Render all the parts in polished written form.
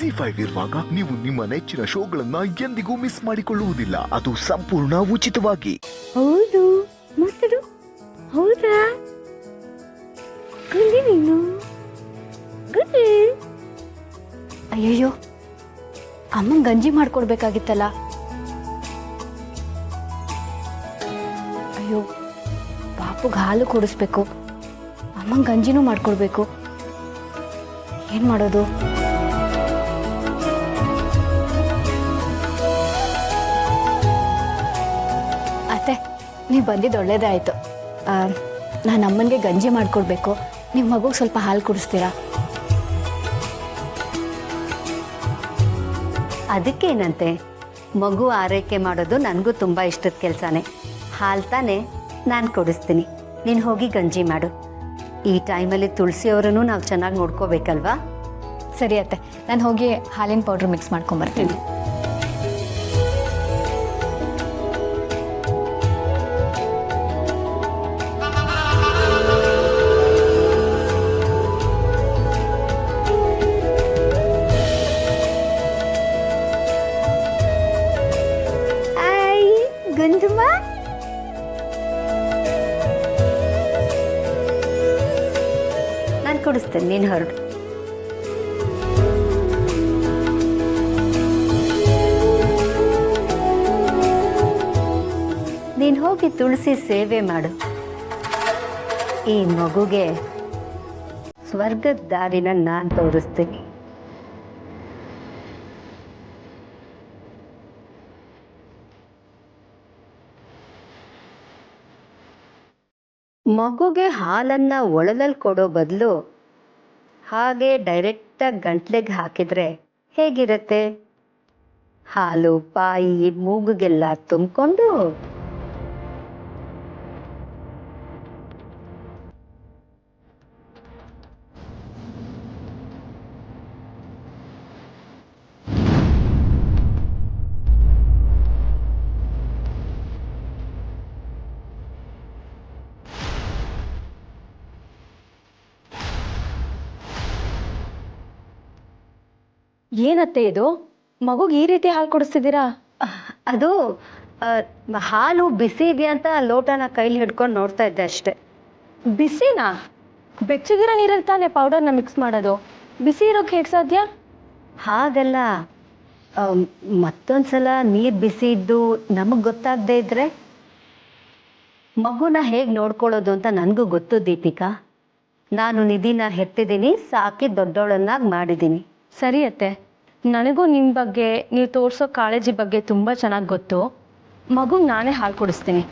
ಜಿ5 ಇರುವಾಗ ನೀವು ನಿಮ್ಮ ನೆಚ್ಚಿನ ಶೋಗಳನ್ನ ಎಂದಿಗೂ ಮಿಸ್ ಮಾಡಿಕೊಳ್ಳುವುದಿಲ್ಲ. ಅದು ಸಂಪೂರ್ಣ ಉಚಿತವಾಗಿ. ಹೌದು ಮಾತಾಡು. ಹೌದಾ ಗುಂಡಿ ನೀನು ಗುಂಡಿ. ಅಯ್ಯಯ್ಯೋ, ಅಮ್ಮಂಗೆ ಗಂಜಿ ಮಾಡ್ಕೊಡ್ಬೇಕಾಗಿತ್ತಲ್ಲ. ಅಯ್ಯೋ, ಪಾಪುಗೆ ಹಾಲು ಕುಡಿಸ್ಬೇಕು, ಅಮ್ಮಂಗೆ ಗಂಜಿನೂ ಮಾಡ್ಕೊಡ್ಬೇಕು. ಏನು ಮಾಡೋದು? ಅತ್ತೆ, ನೀವು ಬಂದಿದ್ದು ಒಳ್ಳೇದೇ ಆಯಿತು. ನಾನು ಅಮ್ಮನಿಗೆ ಗಂಜಿ ಮಾಡಿಕೊಡ್ಬೇಕು, ನಿಮ್ಮ ಮಗುಗೆ ಸ್ವಲ್ಪ ಹಾಲು ಕುಡಿಸ್ತೀರಾ? ಅದಕ್ಕೇನಂತೆ, ಮಗು ಆರೈಕೆ ಮಾಡೋದು ನನಗೂ ತುಂಬ ಇಷ್ಟದ ಕೆಲಸನೇ. ಹಾಲು ತಾನೇ, ನಾನು ಕೊಡಿಸ್ತೀನಿ, ನೀನು ಹೋಗಿ ಗಂಜಿ ಮಾಡು. ಈ ಟೈಮಲ್ಲಿ ತುಳಸಿಯವರನ್ನು ನಾವು ಚೆನ್ನಾಗಿ ನೋಡ್ಕೋಬೇಕಲ್ವಾ? ಸರಿ ಅತ್ತೆ, ನಾನು ಹೋಗಿ ಹಾಲಿನ ಪೌಡ್ರ್ ಮಿಕ್ಸ್ ಮಾಡ್ಕೊಂಬರ್ತೀನಿ. ಗಂಧಮ್ಮ ನಾನು ಕೊಡಿಸ್ತೇನೆ, ನೀನು ಹೊರಡು. ನೀನು ಹೋಗಿ ತುಳಸಿ ಸೇವೆ ಮಾಡು. ಈ ಮಗುಗೆ ಸ್ವರ್ಗದ ದಾರಿನ ನಾನು ತೋರಿಸ್ತೀನಿ. ಮಗುಗೆ ಹಾಲನ್ನು ಒಳಲಲ್ಲಿ ಕೊಡೋ ಬದಲು ಹಾಗೆ ಡೈರೆಕ್ಟಾಗಿ ಗಂಟ್ಲಿಗೆ ಹಾಕಿದರೆ ಹೇಗಿರುತ್ತೆ? ಹಾಲು ಬಾಯಿ ಮೂಗಿಗೆಲ್ಲ ತುಂಬಿಕೊಂಡು ಏನತ್ತೆ ಇದು? ಮಗುಗೆ ಈ ರೀತಿ ಹಾಲು ಕೊಡಿಸ್ತಿದ್ದೀರಾ? ಅದು ಹಾಲು ಬಿಸಿ ಇದೆಯಾ ಅಂತ ಲೋಟನ ಕೈಲಿ ಹಿಡ್ಕೊಂಡು ನೋಡ್ತಾ ಇದ್ದೆ ಅಷ್ಟೆ. ಬಿಸಿನಾ? ಬೆಚ್ಚಗಿರೋ ನೀರಲ್ಲಿ ತಾನೇ ಪೌಡರ್ನ ಮಿಕ್ಸ್ ಮಾಡೋದು, ಬಿಸಿ ಇರೋಕ್ಕೆ ಹೇಗೆ ಸಾಧ್ಯ? ಹಾಗಲ್ಲ, ಮತ್ತೊಂದ್ಸಲ ನೀರು ಬಿಸಿ ಇದ್ದು ನಮಗೆ ಗೊತ್ತಾಗದೇ ಇದ್ರೆ ಮಗುನ ಹೇಗೆ ನೋಡ್ಕೊಳ್ಳೋದು ಅಂತ ನನಗೂ ಗೊತ್ತು ದೀಪಿಕಾ. ನಾನು ನಿಧಿನ ಹೆತ್ತಿದ್ದೀನಿ, ಸಾಕಿ ದೊಡ್ಡವಳನ್ನಾಗಿ ಮಾಡಿದ್ದೀನಿ. ಸರಿ ಅತ್ತೆ, ನನಗೂ ನಿಮ್ಮ ಬಗ್ಗೆ, ನೀವು ತೋರಿಸೋ ಕಾಳಜಿ ಬಗ್ಗೆ ತುಂಬ ಚೆನ್ನಾಗಿ ಗೊತ್ತು. ಮಗುಗೆ ನಾನೇ ಹಾಲು ಕೊಡಿಸ್ತೀನಿ.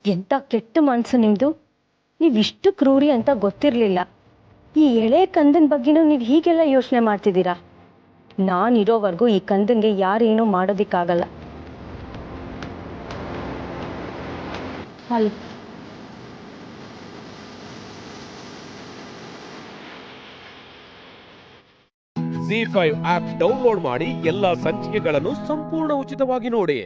ಎಂಥ ಕೆಟ್ಟ ಮನಸ್ಸು ನಿಮ್ಮದು! ನೀವಿಷ್ಟು ಕ್ರೂರಿ ಅಂತ ಗೊತ್ತಿರಲಿಲ್ಲ. ಈ ಎಳೆ ಕಂದನ ಬಗ್ಗೆನೂ ನೀವು ಹೀಗೆಲ್ಲ ಯೋಚನೆ ಮಾಡ್ತಿದ್ದೀರಾ? ನಾನಿರೋವರೆಗೂ ಈ ಕಂದನಿಗೆ ಯಾರೇನೂ ಮಾಡೋದಕ್ಕಾಗಲ್ಲ. ಅಲ್ಲಿ ಜಿ5 ಆಪ್ ಡೌನ್ಲೋಡ್ ಮಾಡಿ ಎಲ್ಲಾ ಸಂಚಿಕೆಗಳನ್ನು ಸಂಪೂರ್ಣ ಉಚಿತವಾಗಿ ನೋಡಿ.